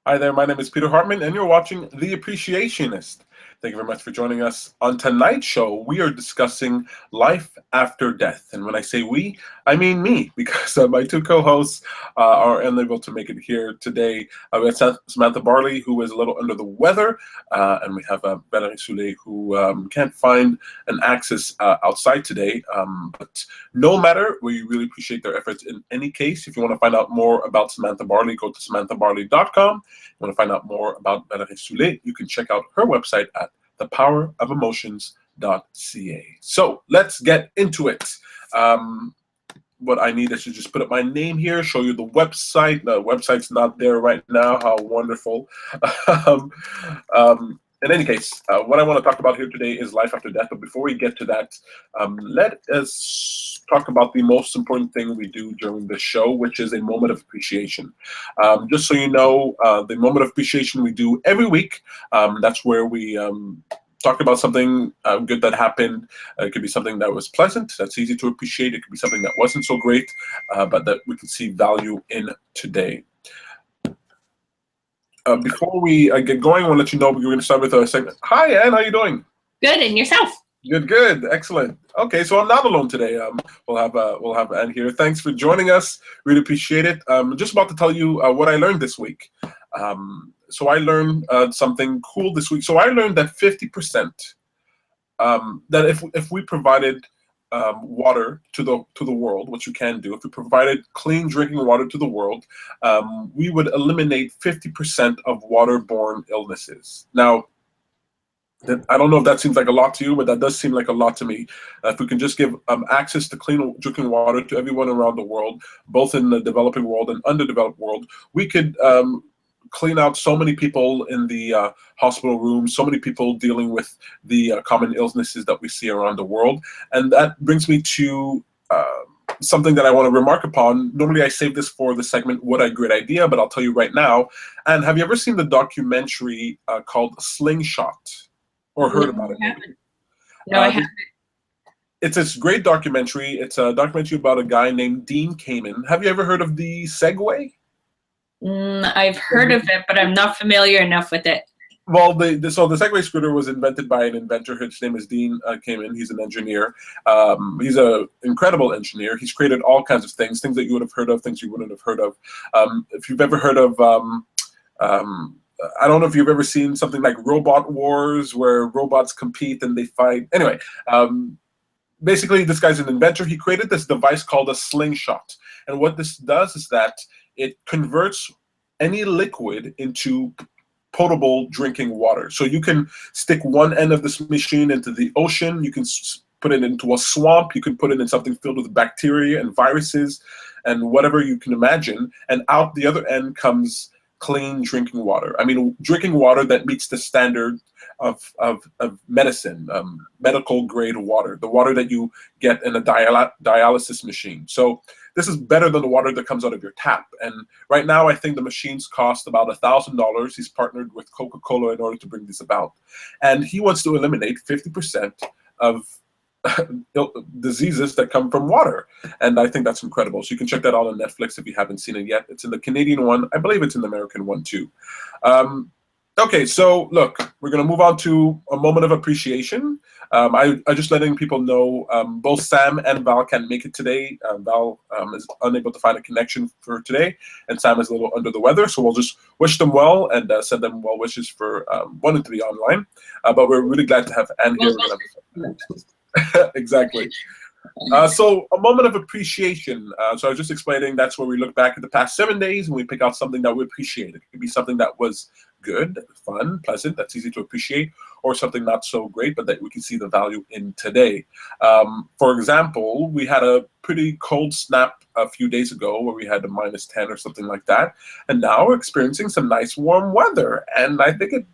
Hi there, my name is Peter Hartman, and you're watching The Appreciationist. Thank you very much for joining us. On tonight's show, we are discussing life after death. And when I say we, I mean me, because my two co-hosts are unable to make it here today. We have Samantha Barley, who is a little under the weather, and we have Valerie Soule, who can't find an access outside today. But no matter, we really appreciate their efforts in any case. If you want to find out more about Samantha Barley, go to samanthabarley.com. If you want to find out more about Valerie Soule, you can check out her website at thepowerofemotions.ca. So let's get into it. What I need is to just put up my name here, show you the website. The website's not there right now. How wonderful. In any case, what I want to talk about here today is life after death. But before we get to that, let us talk about the most important thing we do during the show, which is a moment of appreciation. Just so you know, the moment of appreciation we do every week. That's where we talk about something good that happened. It could be something that was pleasant, that's easy to appreciate. It could be something that wasn't so great, but that we can see value in today. Before we get going, I want to let you know we're going to start with a segment. Hi, Anne. How are you doing? Good, and yourself? Good, good, excellent. Okay, so I'm not alone today. We'll have Anne here. Thanks for joining us. Really appreciate it. Just about to tell you what I learned this week. So I learned something cool this week. So I learned that 50%, that if we provided water to the world, which you can do, if we provided clean drinking water to the world, we would eliminate 50% of waterborne illnesses. Now, I don't know if that seems like a lot to you, but that does seem like a lot to me. If we can just give access to clean drinking water to everyone around the world, both in the developing world and underdeveloped world, we could clean out so many people in the hospital room, so many people dealing with the common illnesses that we see around the world. And that brings me to something that I want to remark upon. Normally I save this for the segment, What a Great Idea, but I'll tell you right now. And have you ever seen the documentary called Slingshot? Or heard about it? No, I haven't. It's this great documentary. It's a documentary about a guy named Dean Kamen. Have you ever heard of the Segway? I've heard of it, but I'm not familiar enough with it. Well, so the Segway scooter was invented by an inventor. His name is Dean Kamen. He's an engineer. He's an incredible engineer. He's created all kinds of things that you would have heard of, things you wouldn't have heard of. If you've ever heard of I don't know if you've ever seen something like Robot Wars, where robots compete and they fight. Anyway, basically, this guy's an inventor. He created this device called a slingshot. And what this does is that it converts any liquid into potable drinking water. So you can stick one end of this machine into the ocean. You can put it into a swamp. You can put it in something filled with bacteria and viruses and whatever you can imagine. And out the other end comes clean drinking water. I mean, drinking water that meets the standard of medicine, medical grade water, the water that you get in a dialysis machine. So this is better than the water that comes out of your tap. And right now, I think the machines cost about $1,000. He's partnered with Coca-Cola in order to bring this about. And he wants to eliminate 50% of diseases that come from water, and I think that's incredible. So you can check that out on Netflix if you haven't seen it yet. It's in the Canadian one. I believe it's in the American one too. Okay, so look, we're going to move on to a moment of appreciation. I just letting people know both Sam and Val can't make it today. Val is unable to find a connection for today, and Sam is a little under the weather, so we'll just wish them well and send them well wishes for wanting to be online. But we're really glad to have Anne here. Exactly. So a moment of appreciation. So I was just explaining that's where we look back at the past 7 days and we pick out something that we appreciate. It could be something that was good, fun, pleasant, that's easy to appreciate, or something not so great, but that we can see the value in today. For example, we had a pretty cold snap a few days ago where we had a -10 or something like that, and now we're experiencing some nice warm weather. And I think it,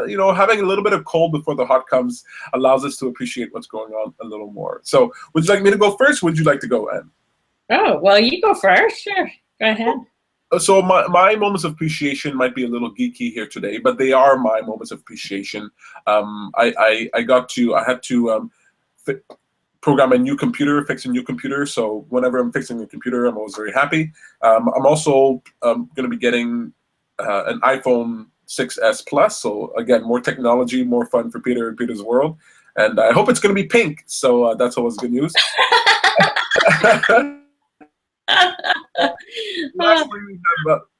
you know, having a little bit of cold before the hot comes allows us to appreciate what's going on a little more. So would you like me to go first? Would you like to go, Anne? Oh, well, you go first. Sure, go ahead. So my moments of appreciation might be a little geeky here today, but they are my moments of appreciation. I had to program a new computer, fix a new computer. So whenever I'm fixing a computer, I'm always very happy. I'm also going to be getting an iPhone 6S Plus. So again, more technology, more fun for Peter and Peter's world. And I hope it's going to be pink. So that's always good news. Lastly,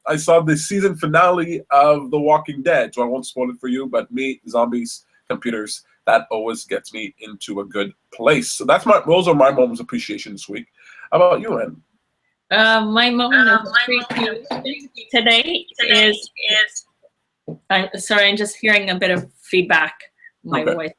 I saw the season finale of The Walking Dead. So I won't spoil it for you, but me, zombies, computers, that always gets me into a good place. So those are my moments of appreciation this week. How about you, Anne? My moment of appreciation today is I'm sorry, I'm just hearing a bit of feedback in my voice.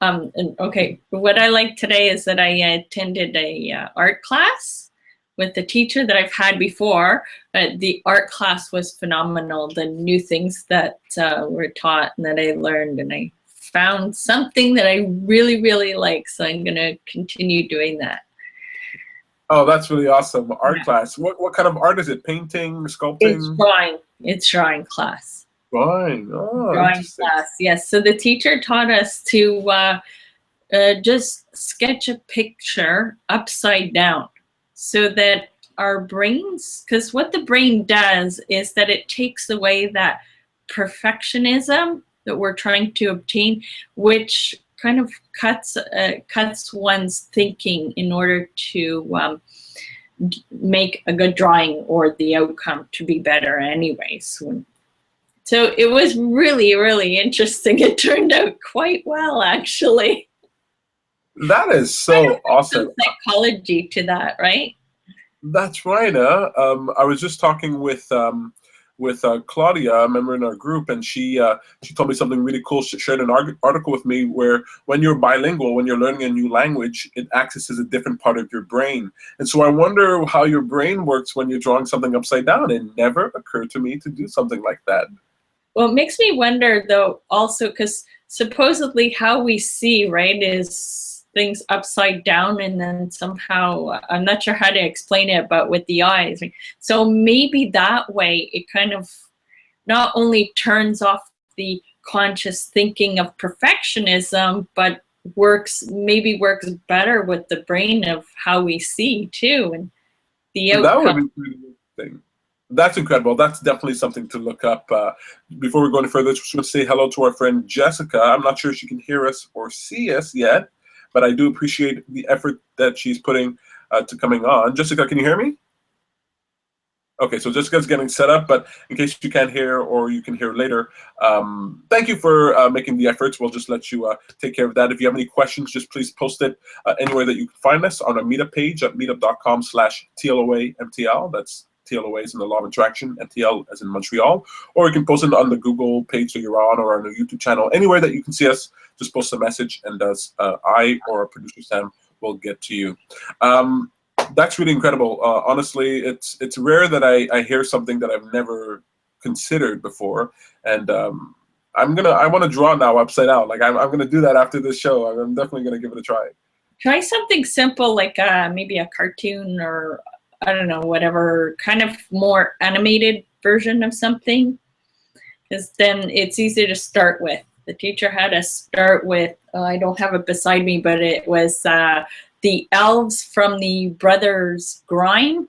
Okay, what I like today is that I attended a art class with the teacher that I've had before, but the art class was phenomenal. The new things that were taught and that I learned, and I found something that I really, really like, so I'm going to continue doing that. Oh, that's really awesome. Art class. What kind of art is it? Painting, sculpting? It's drawing. It's drawing class. Drawing. Oh, drawing class, yes. So the teacher taught us to just sketch a picture upside down so that our brains, because what the brain does is that it takes away that perfectionism that we're trying to obtain, which kind of cuts one's thinking in order to make a good drawing or the outcome to be better anyways. So it was really, really interesting. It turned out quite well, actually. That is so awesome. Some psychology to that, right? That's right. I was just talking with Claudia, a member in our group, and she told me something really cool. She shared an article with me where when you're bilingual, when you're learning a new language, it accesses a different part of your brain. And so I wonder how your brain works when you're drawing something upside down. It never occurred to me to do something like that. Well, it makes me wonder, though, also, because supposedly how we see, right, is things upside down, and then somehow, I'm not sure how to explain it, but with the eyes. So maybe that way it kind of not only turns off the conscious thinking of perfectionism, but maybe works better with the brain of how we see too, and the outcome. That would be pretty interesting. That's incredible. That's definitely something to look up. Before we go any further, just want to say hello to our friend Jessica. I'm not sure if she can hear us or see us yet, but I do appreciate the effort that she's putting to coming on. Jessica, can you hear me? Okay, so Jessica's getting set up, but in case you can't hear or you can hear later, thank you for making the efforts. We'll just let you take care of that. If you have any questions, just please post it anywhere that you can find us on our meetup page at meetup.com/TLOAMTL. That's TLOA is in the law of attraction, and TL as in Montreal. Or you can post it on the Google page that you're on, or on the YouTube channel. Anywhere that you can see us, just post a message, and I or our producer Sam will get to you. That's really incredible. Honestly, it's rare that I hear something that I've never considered before, and I want to draw now upside down. Like I'm gonna do that after this show. I'm definitely gonna give it a try. Try something simple like maybe a cartoon, or I don't know, whatever kind of more animated version of something, because then it's easy to start with. The teacher had us start with, I don't have it beside me, but it was the elves from the Brothers Grimm.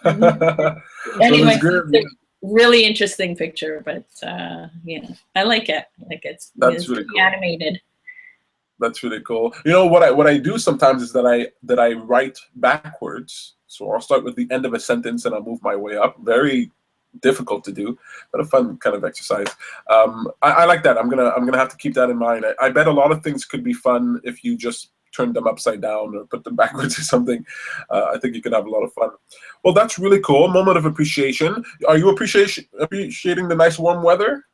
Anyway, it's a really interesting picture, but yeah, I like it. Like it's really cool. Animated. That's really cool. You know what I do sometimes is that I write backwards. So I'll start with the end of a sentence and I'll move my way up. Very difficult to do, but a fun kind of exercise. I like that. I'm gonna have to keep that in mind. I bet a lot of things could be fun if you just turn them upside down or put them backwards or something. I think you can have a lot of fun. Well, that's really cool. Moment of appreciation. Are you appreciating the nice warm weather?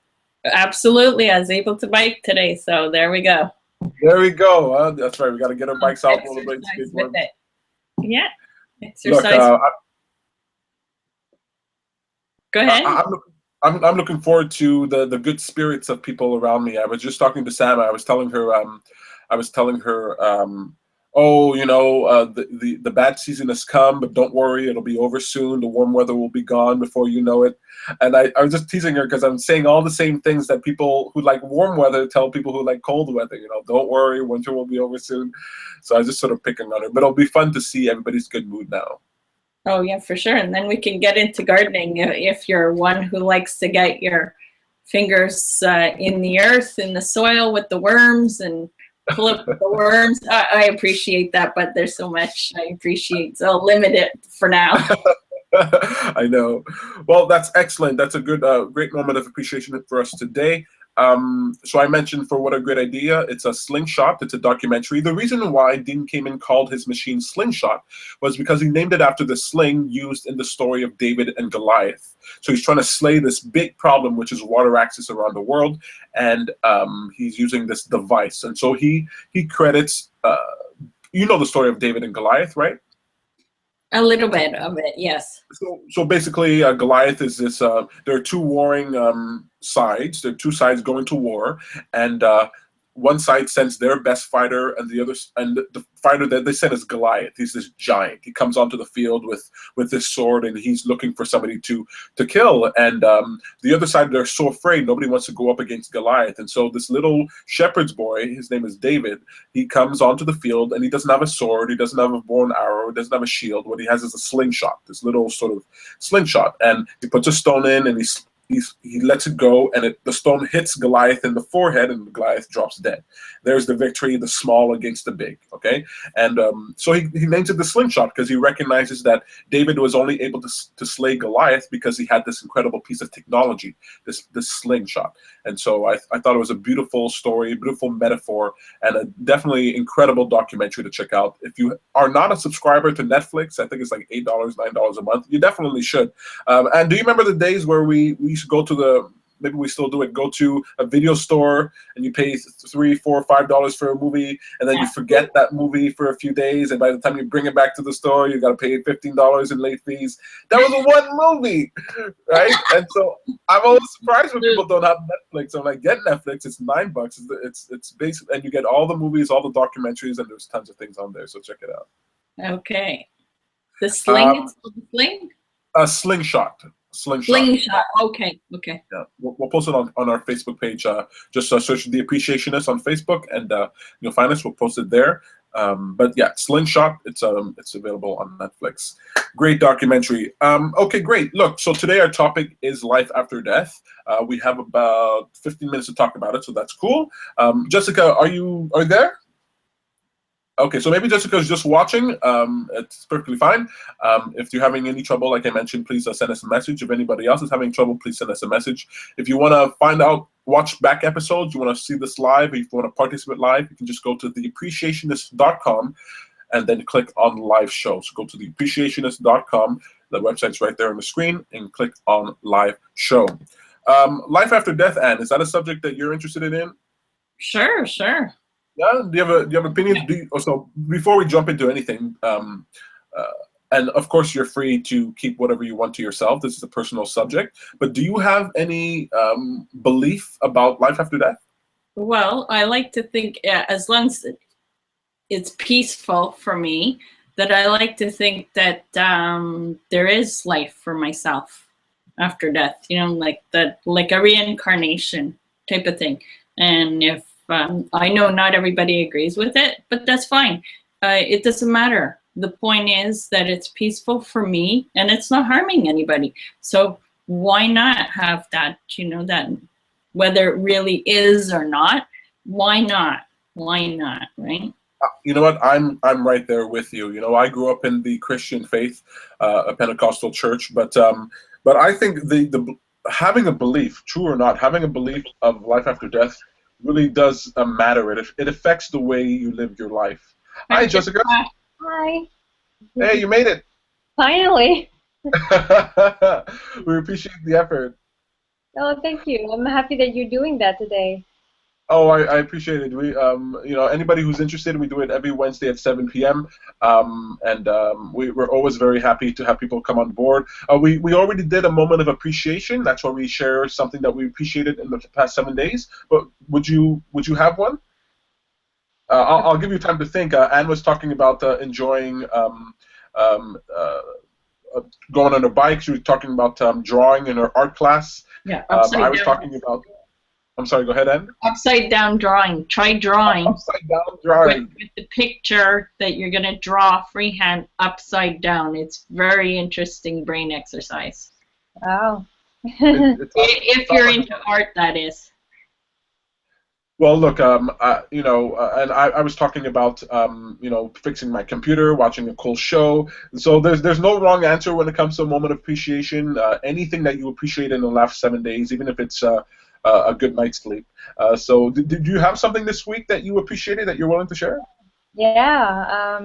Absolutely. I was able to bike today, so there we go. There we go. That's right. We got to get our bikes out a little bit. With it. Yeah. Exercise. Look, go ahead. I'm looking forward to the good spirits of people around me. I was just talking to Sam. I was telling her, oh, you know, the bad season has come, but don't worry, it'll be over soon. The warm weather will be gone before you know it. And I was just teasing her because I'm saying all the same things that people who like warm weather tell people who like cold weather. You know, don't worry, winter will be over soon. So I was just sort of picking on her. But it'll be fun to see everybody's good mood now. Oh yeah, for sure. And then we can get into gardening if you're one who likes to get your fingers in the earth, in the soil with the worms and pull up the worms. I appreciate that, but there's so much I appreciate, so I'll limit it for now. I know. Well, that's excellent. That's a good, great moment of appreciation for us today. So I mentioned for What a Great Idea, it's a Slingshot. It's a documentary. The reason why Dean Kamen called his machine Slingshot was because he named it after the sling used in the story of David and Goliath. So he's trying to slay this big problem, which is water access around the world, and he's using this device. And so he credits, you know the story of David and Goliath, right? A little bit of it, yes. So basically, Goliath is this. There are two warring sides. There are two sides going to war, and one side sends their best fighter, and the fighter that they send is Goliath. He's this giant. He comes onto the field with this sword, and he's looking for somebody to kill. And the other side, they're so afraid. Nobody wants to go up against Goliath. And so this little shepherd's boy, his name is David, he comes onto the field, and he doesn't have a sword. He doesn't have a bow and arrow. He doesn't have a shield. What he has is a slingshot, this little sort of slingshot. And he puts a stone in, and he lets it go, and the stone hits Goliath in the forehead, and Goliath drops dead. There's the victory, the small against the big, okay? And so he names it the Slingshot because he recognizes that David was only able to slay Goliath because he had this incredible piece of technology, this slingshot. And so I thought it was a beautiful story, a beautiful metaphor, and a definitely incredible documentary to check out. If you are not a subscriber to Netflix, I think it's like $8, $9 a month, you definitely should. And do you remember the days where we used to go to maybe we still do it, go to a video store and you pay $3, $4, $5 for a movie, and then you forget that movie for a few days, and by the time you bring it back to the store, you got to pay $15 in late fees. That was one movie, right? And so I'm always surprised when people don't have Netflix. I'm like, get Netflix. It's $9. It's basic, and you get all the movies, all the documentaries, and there's tons of things on there. So check it out. Okay. The sling. It's the sling. A slingshot. Slingshot. Okay. Yeah, we'll post it on our Facebook page. Just search The Appreciationist on Facebook, and you'll find us. We'll post it there. But yeah, Slingshot. It's available on Netflix. Great documentary. Okay, great. Look, so today our topic is life after death. We have about 15 minutes to talk about it, so that's cool. Jessica, are you there? Okay, so maybe Jessica's just watching. It's perfectly fine. If you're having any trouble, like I mentioned, please send us a message. If anybody else is having trouble, please send us a message. If you want to find out, watch back episodes, you want to see this live, or if you want to participate live, you can just go to theappreciationist.com and then click on live show. So go to theappreciationist.com. The website's right there on the screen, and click on live show. Life after death, Anne, is that a subject that you're interested in? Sure. Yeah. Do you have opinions? So before we jump into anything, and of course you're free to keep whatever you want to yourself. This is a personal subject. But do you have any belief about life after death? Well, I like to think, as long as it's peaceful for me, that I like to think that there is life for myself after death. You know, like a reincarnation type of thing. And if I know not everybody agrees with it, but that's fine. It doesn't matter. The point is that it's peaceful for me and it's not harming anybody. So why not have that, that whether it really is or not, why not? Why not, right? You know what? I'm right there with you. I grew up in the Christian faith, a Pentecostal church, but I think the having a belief, true or not, having a belief of life after death really does matter. It affects the way you live your life. Hi, Jessica. Hi. Hey, you made it. Finally. We appreciate the effort. Oh, thank you. I'm happy that you're doing that today. Oh, I appreciate it. We, anybody who's interested, we do it every Wednesday at 7 p.m. We're always very happy to have people come on board. We already did a moment of appreciation. That's where we share something that we appreciated in the past 7 days. But would you have one? I'll give you time to think. Anne was talking about enjoying going on her bike. She was talking about drawing in her art class. Yeah. I was talking about. I'm sorry, go ahead, Anne. Upside down drawing. Try drawing. Upside down drawing. With the picture that you're going to draw freehand upside down. It's very interesting brain exercise. Wow. If you're into art, that is. Well, look, you know, and I was talking about, you know, fixing my computer, watching a cool show. So there's no wrong answer when it comes to a moment of appreciation. Anything that you appreciate in the last 7 days, even if it's a good night's sleep. So did you have something this week that you appreciated that you're willing to share? Yeah.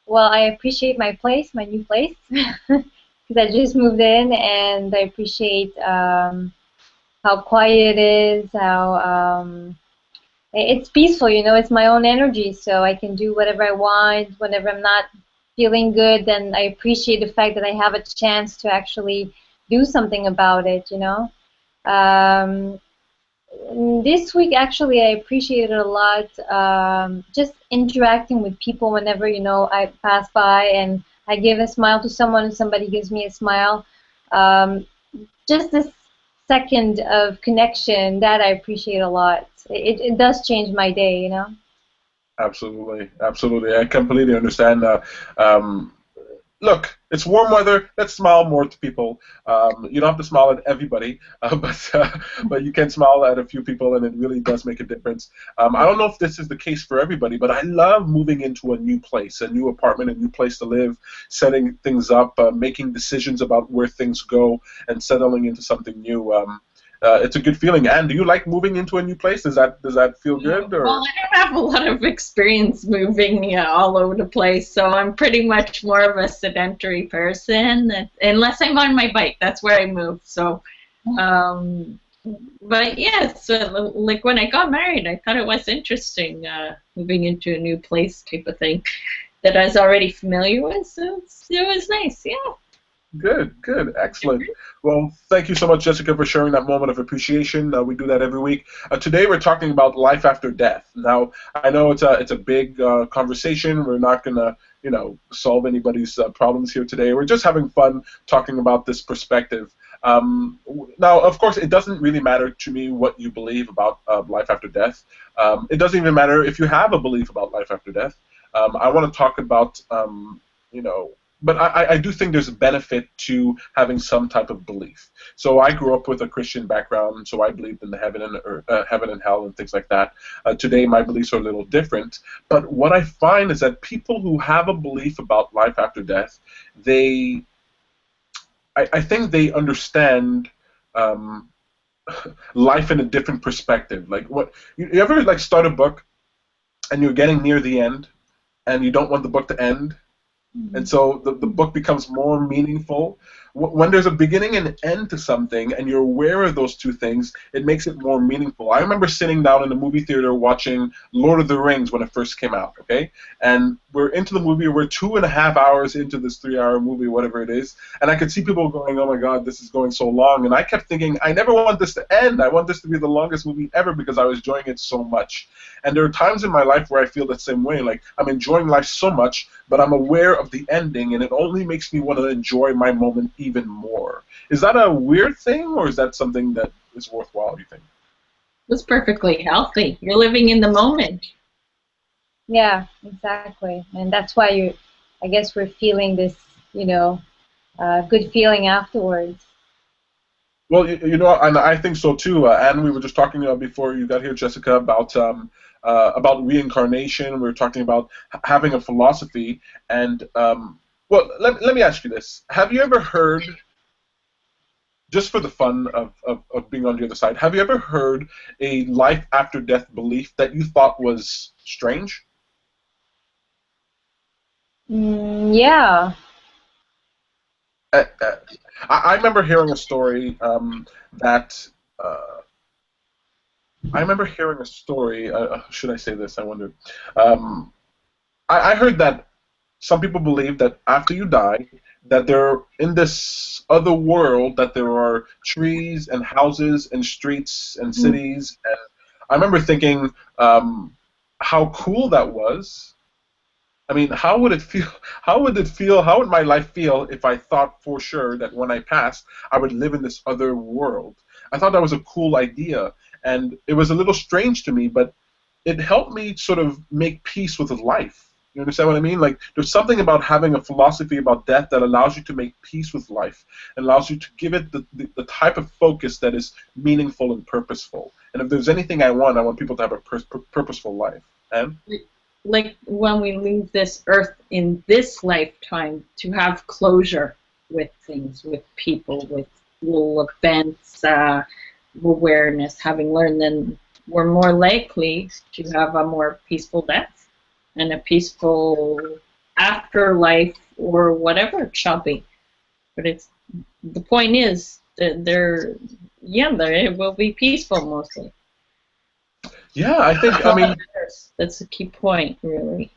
Well, I appreciate my place, my new place, because I just moved in, and I appreciate how quiet it is, how it's peaceful, you know, it's my own energy, so I can do whatever I want. Whenever I'm not feeling good, then I appreciate the fact that I have a chance to actually do something about it, you know. This week, actually, I appreciated a lot just interacting with people whenever, you know, I pass by and I give a smile to someone and somebody gives me a smile. Just this second of connection, that I appreciate a lot. It does change my day, you know. Absolutely, absolutely. I completely understand. Look, it's warm weather. Let's smile more to people. You don't have to smile at everybody, but you can smile at a few people, and it really does make a difference. I don't know if this is the case for everybody, but I love moving into a new place, a new apartment, a new place to live, setting things up, making decisions about where things go, and settling into something new. It's a good feeling. Anne, do you like moving into a new place? Does that feel good? Or? Well, I don't have a lot of experience moving all over the place, so I'm pretty much more of a sedentary person. Unless I'm on my bike, that's where I move. So, but yeah, so like when I got married, I thought it was interesting moving into a new place type of thing that I was already familiar with. So it was nice, yeah. Good, good, excellent. Well, thank you so much, Jessica, for sharing that moment of appreciation. We do that every week. Today we're talking about life after death. Now, I know it's a big conversation. We're not gonna, you know, solve anybody's problems here today. We're just having fun talking about this perspective. Now, of course, it doesn't really matter to me what you believe about life after death. It doesn't even matter if you have a belief about life after death. I want to talk about, you know. But I do think there's a benefit to having some type of belief. So I grew up with a Christian background, so I believed in the heaven and hell and things like that. Today my beliefs are a little different. But what I find is that people who have a belief about life after death, I think they understand life in a different perspective. Like you ever like start a book and you're getting near the end and you don't want the book to end? And so the book becomes more meaningful. When there's a beginning and end to something and you're aware of those two things, it makes it more meaningful. I remember sitting down in the movie theater watching Lord of the Rings when it first came out, okay? And we're into the movie, we're 2.5 hours into this 3-hour movie, whatever it is, and I could see people going, oh my God, this is going so long. And I kept thinking, I never want this to end. I want this to be the longest movie ever because I was enjoying it so much. And there are times in my life where I feel the same way. Like, I'm enjoying life so much, but I'm aware of the ending, and it only makes me want to enjoy my moment even more. Is that a weird thing, or is that something that is worthwhile, you think? It's perfectly healthy. You're living in the moment. Yeah, exactly. And that's why I guess we're feeling this, you know, good feeling afterwards. Well, you know, and I think so too. And we were just talking before you got here, Jessica, about reincarnation. We were talking about having a philosophy. And, well, let me ask you this. Have you ever heard, just for the fun of being on the other side, have you ever heard a life after death belief that you thought was strange? Yeah. I remember hearing a story should I say this? I wonder. I heard that some people believe that after you die, that they're in this other world, that there are trees and houses and streets and cities. And I remember thinking how cool that was. I mean, how would it feel? How would it feel? How would my life feel if I thought for sure that when I passed, I would live in this other world? I thought that was a cool idea. and it was a little strange to me, but it helped me sort of make peace with life. You understand what I mean? Like, there's something about having a philosophy about death that allows you to make peace with life, and allows you to give it the type of focus that is meaningful and purposeful. And if there's anything I want people to have a purposeful life. And like when we leave this earth in this lifetime, to have closure with things, with people, with little events, awareness, having learned, then we're more likely to have a more peaceful death and a peaceful afterlife, or whatever it shall be. But the point is that it will be peaceful mostly. Yeah, I mean, that's a key point, really.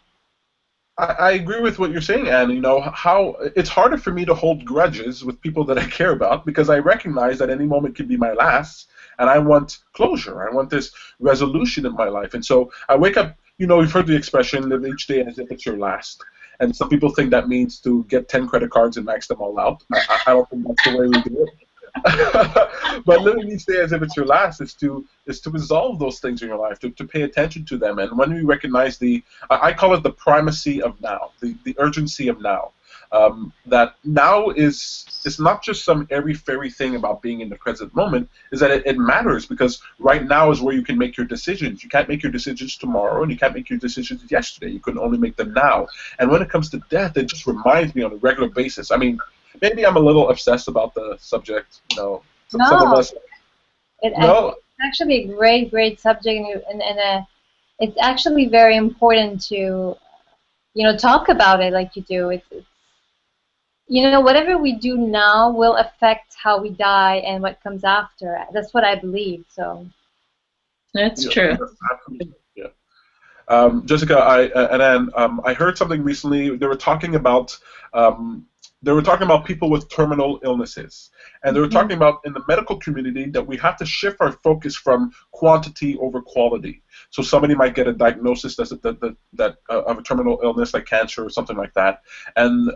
I agree with what you're saying, Anne. You know, how it's harder for me to hold grudges with people that I care about, because I recognize that any moment could be my last, and I want closure. I want this resolution in my life. And so I wake up, you know, you've heard the expression, live each day as if it's your last. And some people think that means to get 10 credit cards and max them all out. I don't think that's the way we do it. But living each day as if it's your last is to resolve those things in your life, to pay attention to them. And when we recognize I call it the primacy of now, the urgency of now. That now is not just some airy-fairy thing about being in the present moment, is that it matters, because right now is where you can make your decisions. You can't make your decisions tomorrow, and you can't make your decisions yesterday. You can only make them now. And when it comes to death, it just reminds me on a regular basis. I mean, maybe I'm a little obsessed about the subject, you know. Some of us. It's actually a great subject, and it's actually very important to, you know, talk about it like you do. It's you know, whatever we do now will affect how we die and what comes after. That's what I believe. So that's true. Yeah. Jessica, and Anne, I heard something recently. They were talking about people with terminal illnesses, and they were talking about in the medical community that we have to shift our focus from quantity over quality. So somebody might get a diagnosis of a terminal illness like cancer or something like that, and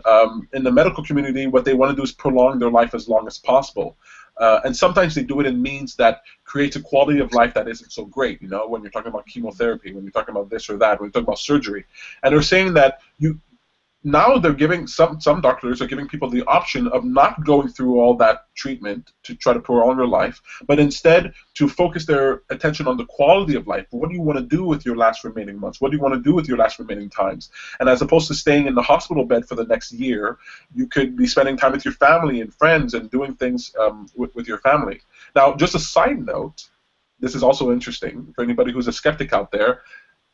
in the medical community, what they want to do is prolong their life as long as possible. And sometimes they do it in means that creates a quality of life that isn't so great, you know, when you're talking about chemotherapy, when you're talking about this or that, when you're talking about surgery. And they're saying that now they're giving, some doctors are giving people the option of not going through all that treatment to try to prolong their life, but instead to focus their attention on the quality of life. What do you want to do with your last remaining months? What do you want to do with your last remaining times? And as opposed to staying in the hospital bed for the next year, you could be spending time with your family and friends and doing things with your family. Now, just a side note, this is also interesting for anybody who's a skeptic out there.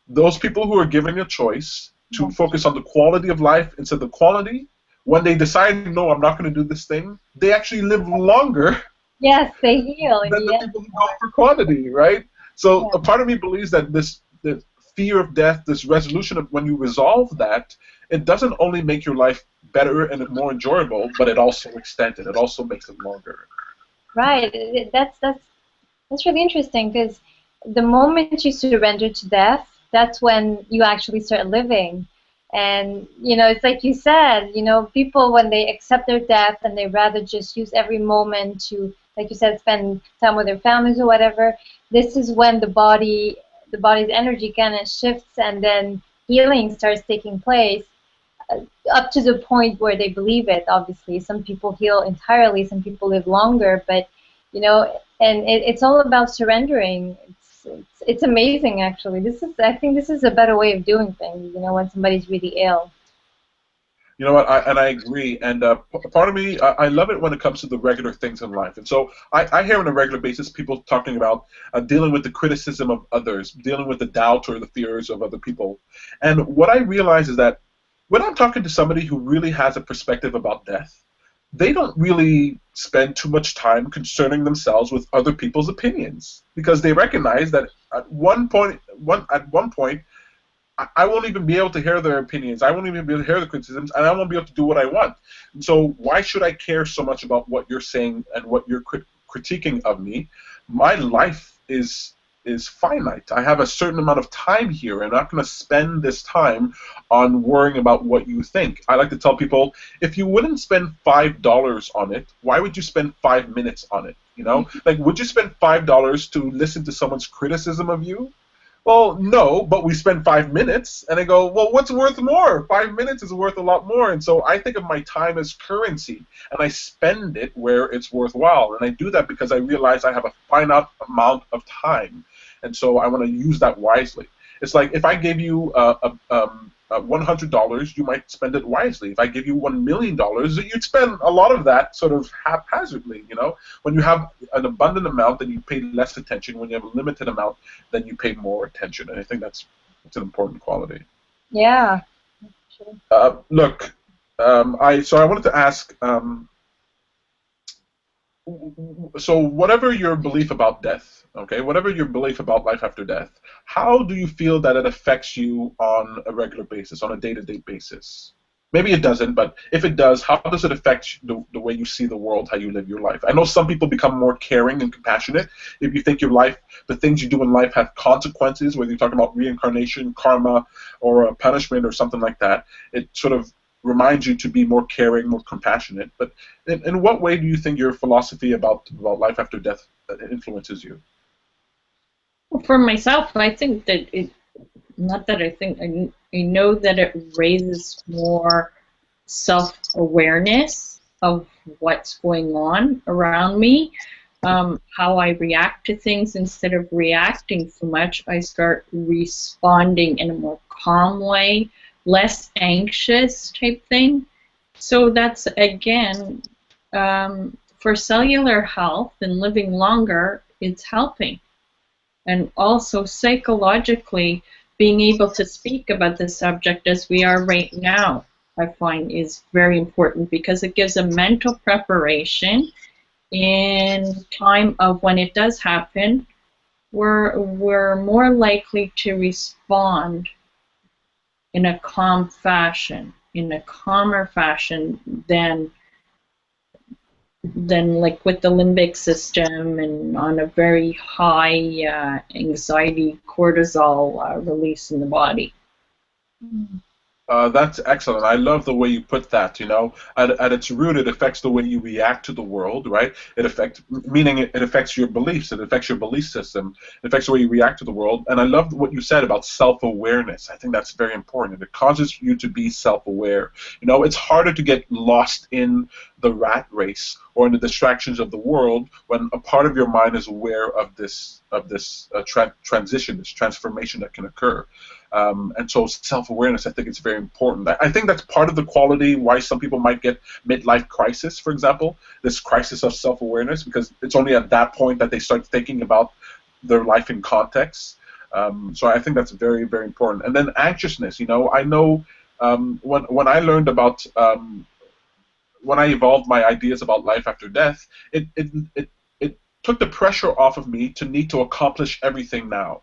Those people who are given a choice to focus on the quality of life instead of the quantity, when they decide, no, I'm not going to do this thing, they actually live longer. Yes, they heal. Than the people who go for quantity, right? So a part of me believes that the fear of death, this resolution of when you resolve that, it doesn't only make your life better and more enjoyable, but it also extends it. It also makes it longer. Right. That's really interesting, because the moment you surrender to death, that's when you actually start living. And, you know, it's like you said, you know, people, when they accept their death and they rather just use every moment to, like you said, spend time with their families or whatever, this is when the body's energy kind of shifts, and then healing starts taking place, up to the point where they believe it. Obviously, some people heal entirely, some people live longer, but, you know, and it's all about surrendering. It's amazing, actually. I think this is a better way of doing things, you know, when somebody's really ill. You know what, I agree, and part of me, I love it when it comes to the regular things in life. And so I hear on a regular basis people talking about dealing with the criticism of others, dealing with the doubt or the fears of other people. And what I realize is that when I'm talking to somebody who really has a perspective about death, they don't really spend too much time concerning themselves with other people's opinions, because they recognize that at one point, I won't even be able to hear their opinions. I won't even be able to hear the criticisms, and I won't be able to do what I want. And so why should I care so much about what you're saying and what you're critiquing of me? My life is finite. I have a certain amount of time here, and I'm not going to spend this time on worrying about what you think. I like to tell people, if you wouldn't spend $5 on it, why would you spend 5 minutes on it? You know, like, would you spend $5 to listen to someone's criticism of you? Well, no, but we spend 5 minutes, and I go, well, what's worth more? 5 minutes is worth a lot more, and so I think of my time as currency, and I spend it where it's worthwhile, and I do that because I realize I have a finite amount of time, and so I want to use that wisely. It's like if I gave you $100, you might spend it wisely. If I give you $1,000,000, you'd spend a lot of that sort of haphazardly. You know, when you have an abundant amount, then you pay less attention. When you have a limited amount, then you pay more attention. And I think that's an important quality. Yeah. Sure. Look, I wanted to ask. So whatever your belief about death, okay, whatever your belief about life after death, how do you feel that it affects you on a regular basis, on a day-to-day basis? Maybe it doesn't, but if it does, how does it affect the way you see the world, how you live your life? I know some people become more caring and compassionate if you think your life, the things you do in life have consequences, whether you're talking about reincarnation, karma, or a punishment or something like that. It sort of reminds you to be more caring, more compassionate. But in what way do you think your philosophy about life after death influences you? For myself, I think that it, not that I think, I know that it raises more self-awareness of what's going on around me, how I react to things. Instead of reacting so much, I start responding in a more calm way, less anxious type thing. So that's, again, for cellular health and living longer, it's helping. And also psychologically, being able to speak about the subject as we are right now, I find is very important because it gives a mental preparation in time of when it does happen. We're more likely to respond in a calm fashion, in a calmer fashion than like with the limbic system and on a very high anxiety cortisol release in the body. That's excellent. I love the way you put that. You know, at its root, it affects the way you react to the world, right? Meaning it affects your beliefs. It affects your belief system. It affects the way you react to the world. And I love what you said about self-awareness. I think that's very important. It causes you to be self-aware. You know, it's harder to get lost in the rat race or in the distractions of the world when a part of your mind is aware of this transition, this transformation that can occur. And so self-awareness, I think it's very important. I think that's part of the quality why some people might get midlife crisis, for example, this crisis of self-awareness, because it's only at that point that they start thinking about their life in context. So I think that's very, very important. And then anxiousness, you know, I know when I learned about, when I evolved my ideas about life after death, it took the pressure off of me to need to accomplish everything now.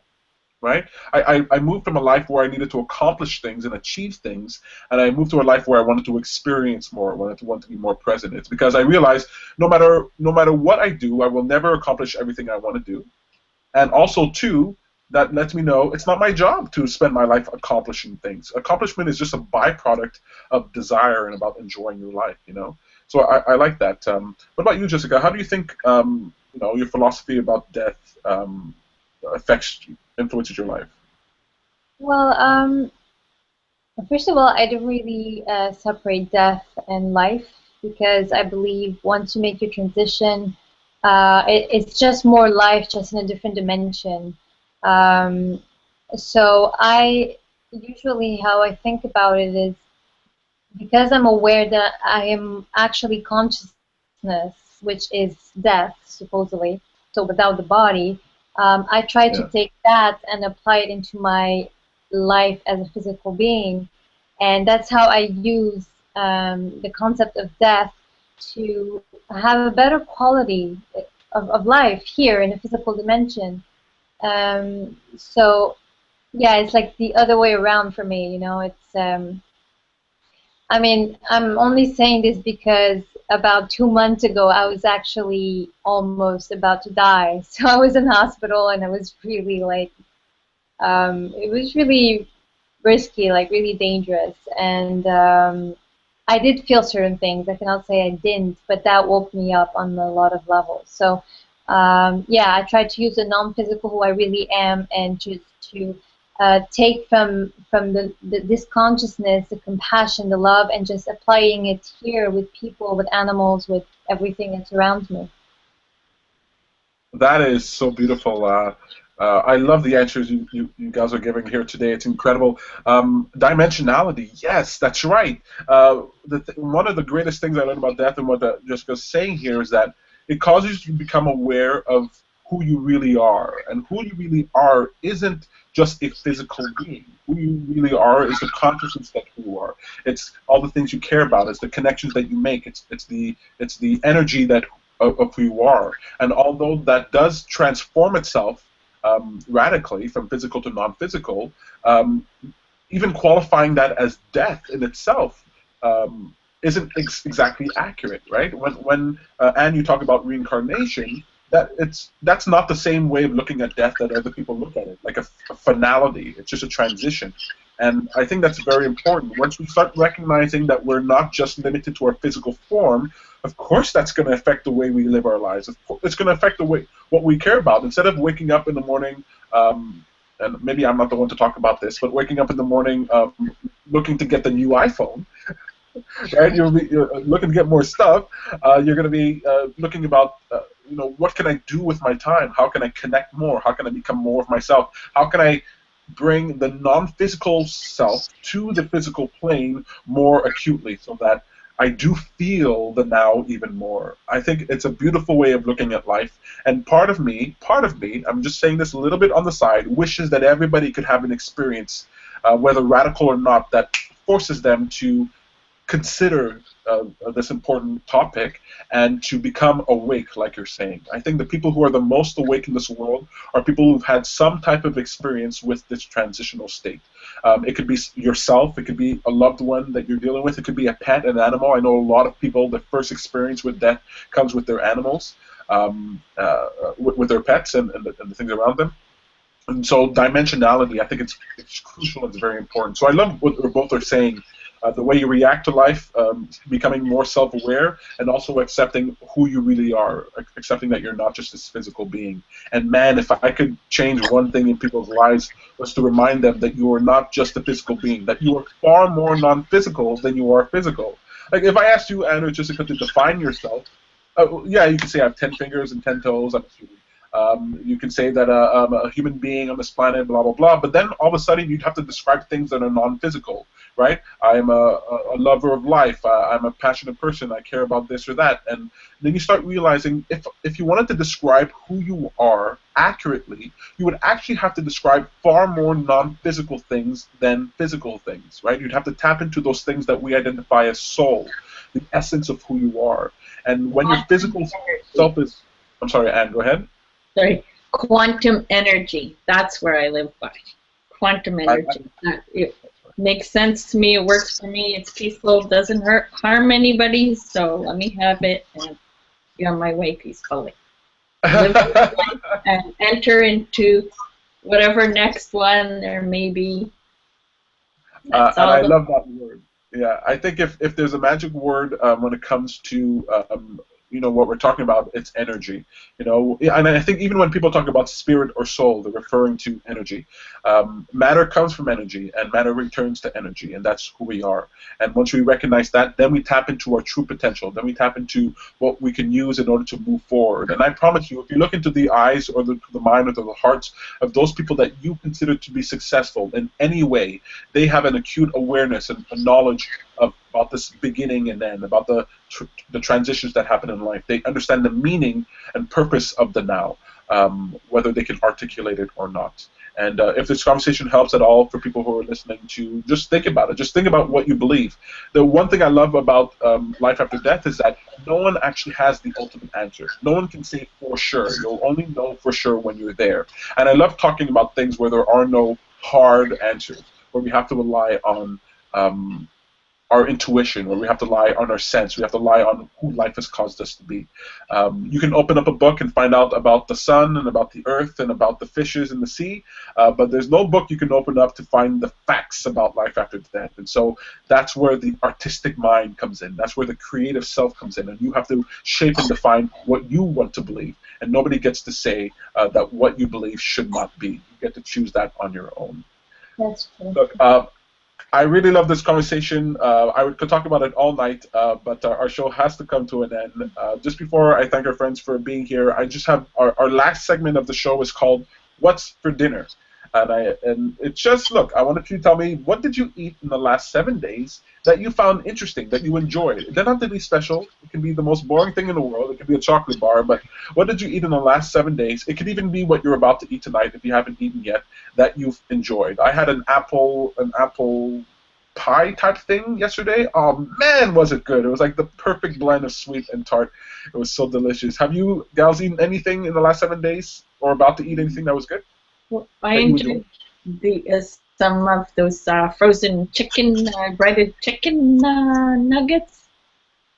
Right? I moved from a life where I needed to accomplish things and achieve things, and I moved to a life where I wanted to experience more, want to be more present. It's because I realized no matter what I do, I will never accomplish everything I want to do. And also, too, that lets me know it's not my job to spend my life accomplishing things. Accomplishment is just a byproduct of desire and about enjoying your life, you know? So I like that. What about you, Jessica? How do you think you know, your philosophy about death influences your life? Well, first of all, I don't really separate death and life because I believe once you make your transition, it's just more life, just in a different dimension. So I usually, how I think about it is because I'm aware that I am actually consciousness, which is death, supposedly, so without the body, I try to take that and apply it into my life as a physical being. And that's how I use the concept of death to have a better quality of life here in a physical dimension. So, yeah, it's like the other way around for me, you know. It's, I mean, I'm only saying this because about 2 months ago, I was actually almost about to die. So I was in hospital, and I was really like, it was really risky, like really dangerous. And I did feel certain things. I cannot say I didn't, but that woke me up on a lot of levels. So yeah, I try to use the non-physical who I really am, and just to take from this consciousness, the compassion, the love, and just applying it here with people, with animals, with everything that surrounds me. That is so beautiful. I love the answers you guys are giving here today. It's incredible. Dimensionality, yes, that's right. One of the greatest things I learned about death, and what Jessica's saying here, is that it causes you to become aware of who you really are. And who you really are isn't just a physical being. Who you really are is the consciousness that you are. It's all the things you care about. It's the connections that you make. It's the energy that of who you are. And although that does transform itself radically from physical to non-physical, even qualifying that as death in itself isn't exactly accurate, right? When Anne, you talk about reincarnation, that's not the same way of looking at death that other people look at it, like a finality. It's just a transition. And I think that's very important. Once we start recognizing that we're not just limited to our physical form, of course that's going to affect the way we live our lives. It's going to affect the way what we care about. Instead of waking up in the morning, and maybe I'm not the one to talk about this, but waking up in the morning looking to get the new iPhone, right? You're looking to get more stuff. You're going to be looking about, you know, what can I do with my time? How can I connect more? How can I become more of myself? How can I bring the non-physical self to the physical plane more acutely, so that I do feel the now even more? I think it's a beautiful way of looking at life. And part of me, I'm just saying this a little bit on the side, wishes that everybody could have an experience, whether radical or not, that forces them to consider this important topic and to become awake, like you're saying. I think the people who are the most awake in this world are people who've had some type of experience with this transitional state. It could be yourself, it could be a loved one that you're dealing with, it could be a pet, an animal. I know a lot of people, the first experience with death comes with their animals, with their pets and the things around them. And so dimensionality, I think it's crucial, it's very important. So I love what both are saying. The way you react to life, becoming more self-aware, and also accepting who you really are, accepting that you're not just this physical being. And man, if I could change one thing in people's lives, was to remind them that you are not just a physical being, that you are far more non-physical than you are physical. Like if I asked you, Anne or Jessica, to define yourself, yeah, you could say I have 10 fingers and 10 toes, I'm assuming. You can say that I'm a human being on this planet, blah, blah, blah, but then all of a sudden you'd have to describe things that are non-physical, right? I'm a lover of life, I'm a passionate person, I care about this or that, and then you start realizing if you wanted to describe who you are accurately, you would actually have to describe far more non-physical things than physical things, right? You'd have to tap into those things that we identify as soul, the essence of who you are. And when your physical self is... I'm sorry, Anne, go ahead. Sorry, quantum energy. That's where I live by. Quantum energy. It makes sense to me. It works for me. It's peaceful. Doesn't harm anybody. So let me have it and be on my way peacefully. Live my life and enter into whatever next one there may be. And I love that word. Yeah, I think if there's a magic word when it comes to you know what we're talking about, it's energy. You know, and I think even when people talk about spirit or soul, they're referring to energy. Matter comes from energy, and matter returns to energy, and that's who we are. And once we recognize that, then we tap into our true potential. Then we tap into what we can use in order to move forward. And I promise you, if you look into the eyes or the mind or the hearts of those people that you consider to be successful in any way, they have an acute awareness and a knowledge about this beginning and end, about the transitions that happen in life. They understand the meaning and purpose of the now, whether they can articulate it or not. And if this conversation helps at all for people who are listening, to just think about it. Just think about what you believe. The one thing I love about life after death is that no one actually has the ultimate answer. No one can say for sure. You'll only know for sure when you're there. And I love talking about things where there are no hard answers, where we have to rely on our intuition, where we have to rely on our sense. We have to rely on who life has caused us to be. You can open up a book and find out about the sun and about the earth and about the fishes in the sea, but there's no book you can open up to find the facts about life after death. And so that's where the artistic mind comes in. That's where the creative self comes in, and you have to shape and define what you want to believe. And nobody gets to say that what you believe should not be. You get to choose that on your own. That's true. Look, I really love this conversation. Could talk about it all night, but our show has to come to an end. Just before I thank our friends for being here, I just have our last segment of the show is called "What's for Dinner?" And it's just, look, I wanted you to tell me, what did you eat in the last 7 days that you found interesting, that you enjoyed? It doesn't have to be special. It can be the most boring thing in the world. It can be a chocolate bar. But what did you eat in the last 7 days? It could even be what you're about to eat tonight if you haven't eaten yet that you've enjoyed. I had an apple pie type thing yesterday. Oh man, was it good! It was like the perfect blend of sweet and tart. It was so delicious. Have you gals eaten anything in the last 7 days, or about to eat anything that was good? Well, I enjoyed some of those frozen chicken, breaded chicken nuggets.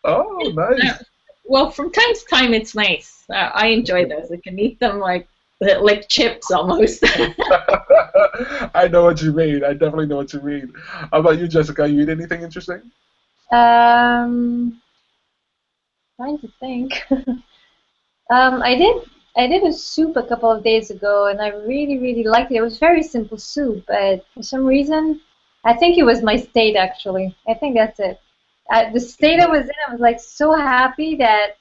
Oh, nice. Well, from time to time, it's nice. I enjoy those. I can eat them like chips almost. I know what you mean. I definitely know what you mean. How about you, Jessica? You eat anything interesting? Trying to think. I did a soup a couple of days ago, and I really, really liked it. It was very simple soup, but for some reason, I think it was my state, actually. I think that's it. The state I was in, I was like so happy that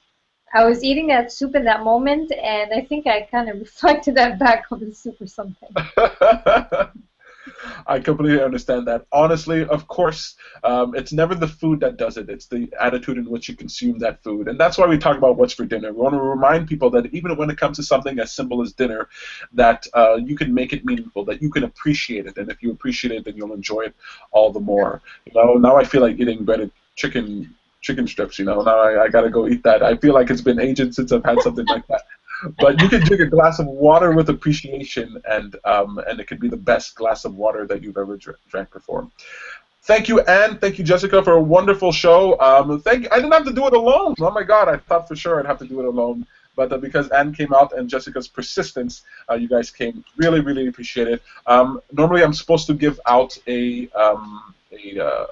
I was eating that soup in that moment, and I think I kind of reflected that back on the soup or something. I completely understand that. Honestly, of course, it's never the food that does it. It's the attitude in which you consume that food. And that's why we talk about what's for dinner. We want to remind people that even when it comes to something as simple as dinner, that you can make it meaningful, that you can appreciate it. And if you appreciate it, then you'll enjoy it all the more. You know, now I feel like eating breaded chicken strips, you know. Now I got to go eat that. I feel like it's been ages since I've had something like that. But you can drink a glass of water with appreciation, and it could be the best glass of water that you've ever drank before. Thank you, Anne. Thank you, Jessica, for a wonderful show. Thank you. I didn't have to do it alone. Oh my God, I thought for sure I'd have to do it alone. But because Anne came out and Jessica's persistence, you guys came. Really, really appreciate it. Normally, I'm supposed to give out a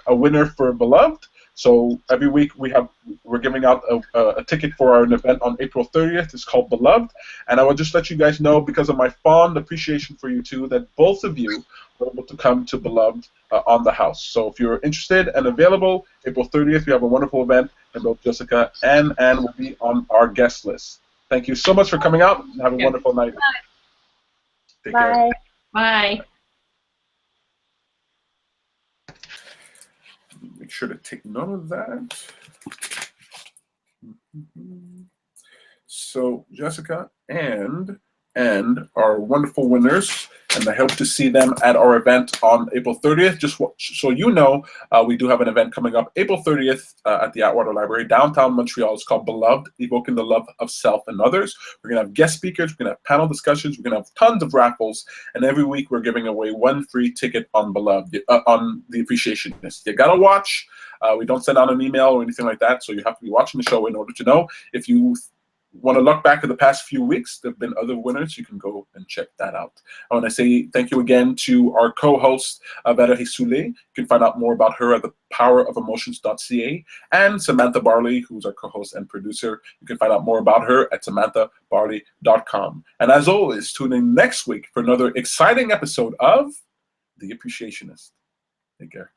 winner for Beloved. So every week we're giving out a ticket for an event on April 30th. It's called Beloved, and I will just let you guys know, because of my fond appreciation for you two, that both of you are able to come to Beloved on the house. So if you're interested and available, April 30th we have a wonderful event, and both Jessica and Anne will be on our guest list. Thank you so much for coming out, and have a wonderful night. Take care. Bye. Make sure to take note of that. So Jessica and our wonderful winners, and I hope to see them at our event on April 30th. Just so you know, we do have an event coming up April 30th at the Atwater Library, downtown Montreal. It's called Beloved, Evoking the Love of Self and Others. We're going to have guest speakers, we're going to have panel discussions, we're going to have tons of raffles, and every week we're giving away one free ticket on Beloved, on The Appreciationist. You got to watch. We don't send out an email or anything like that, so you have to be watching the show in order to know. If you want to look back at the past few weeks, there have been other winners. You can go and check that out. I want to say thank you again to our co-host, Valerie Soule. You can find out more about her at thepowerofemotions.ca, and Samantha Barley, who's our co-host and producer. You can find out more about her at samanthabarley.com. And as always, tune in next week for another exciting episode of The Appreciationist. Take care.